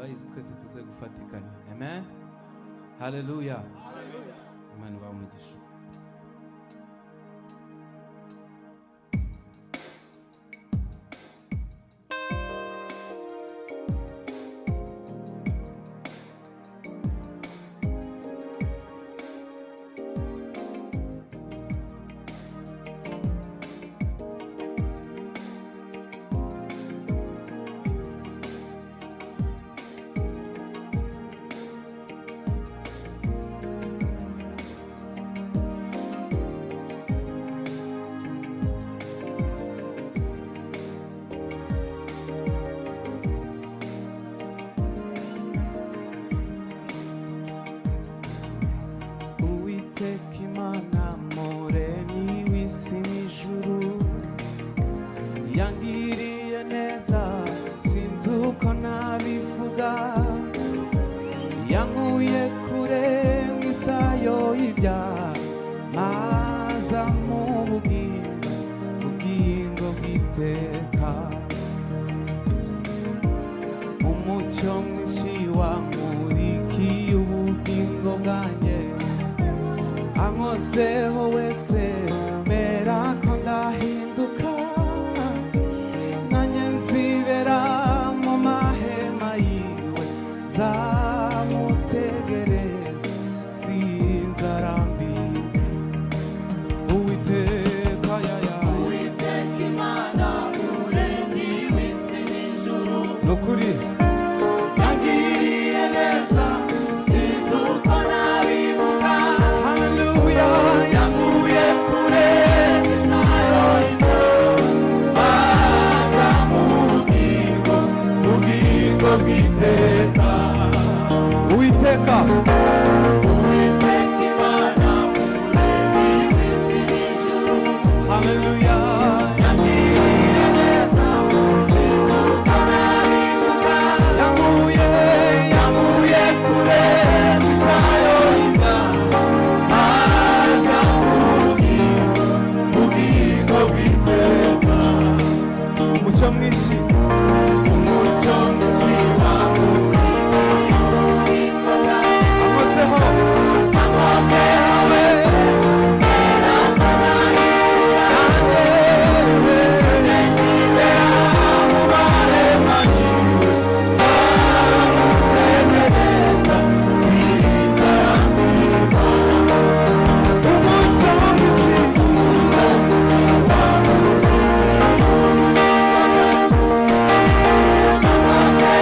abayizi twese tuze gufatikanya. Amen. Haleluya. Imana ibahe umugisha. Imana muremyi w'isi n'ijuru yangiriye neza sinzi uko nabivuga, yankuye kure mw'isayo y'ibyaha maza mu bugingo bw'iteka. Umucyo mwinshi wamurikiye ubugingo bwanjye, ankozeho wese mera ko ndahinduka, nanjye nzibera mu mahema yiwe nzamutegereza sinzarambirwa. Uwiteka Uwiteka Imana muremyi w'isi n'ijuru, nukuri yangiriye neza sinzi uko nabivuga, yankuye kure mw'isayo y'ibyaha maza mu bugingo bw'iteka. Uwiteka Imana muremyi w'isi n'ijuru, haleluya, yangiriye neza sinzi uko nabivuga, yankuye kure mw'isayo y'ibyaha maza mu bugingo bw'iteka. umucyo mwinshi Umucyo mwinshi wamurikiye ubugingo bwanjye, ankozeho mera ko nahinduka, nzibera mu mahema yiwe nzamutegereza sinzarambirwa. umucyo mwinshi Umucyo mwinshi wamurikiye ubugingo bwanjye,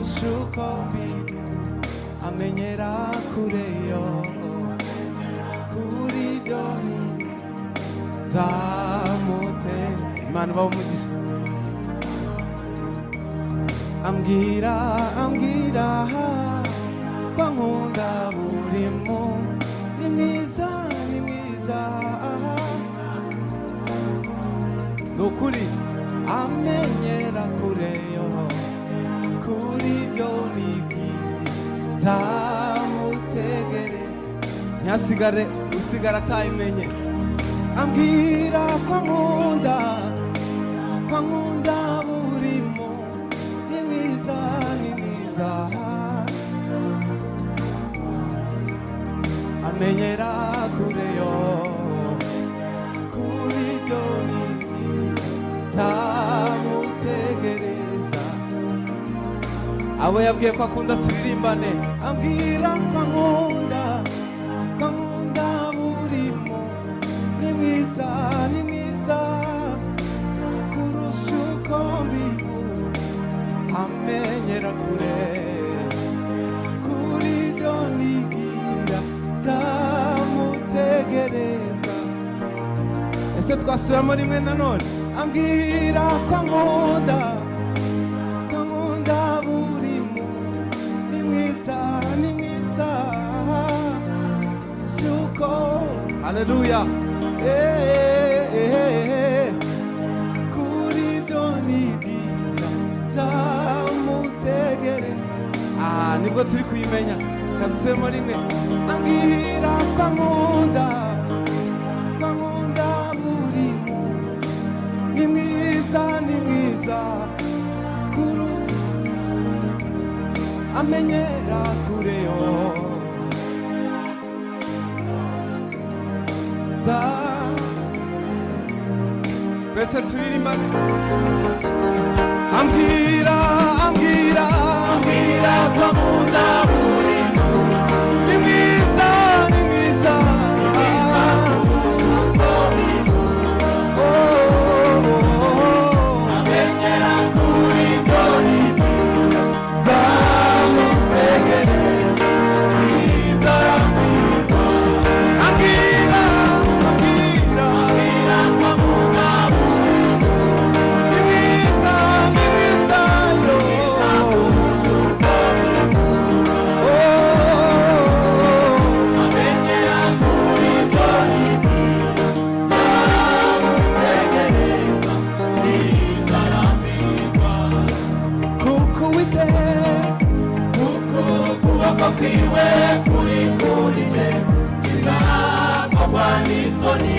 kurusha uko mbizi amenyera kureyo kuri byo nzamute Imana ibahe umugisha ambwira ko nkunda buri munsi ni mwiza nukuri amenyera kureyo kuri byo nibwiza nzamutegere ntihasigare usigara atayimenye ambwira ko nkunda buri munsi ni mwiza amenyera kureyo kuri byo nzamutegereza abo yabwiye ko akunda turirimbane ambwira ko nkunda buri munsi ni mwiza kurusha uko mbivuga amenyera kure kuri byo nibwira nzamutegereza ese twasubiramo rimwe nanone ambwira ko nkunda buri munsi ni mwiza shuko haleluya kuri byo nibwira nzamutegere nibwo turi kuyimenya kadusubiremo rimwe ambwira ko nkunda buri munsi ni mwiza kuru amenyera kureyo twese turirimbane ambwira ko nkunda buri munsi ni mwiza amenyera kuri byo nibwira nzamutegereza sinzarambirwa ambwira ko nkunda buri munsi ni mwiza kurusha uko mbivuga amenyera kuri byo nibwira nzamutegereza sinzarambirwa kuko ukuboko kwiwe kuri nge sinzakogwa n'isoni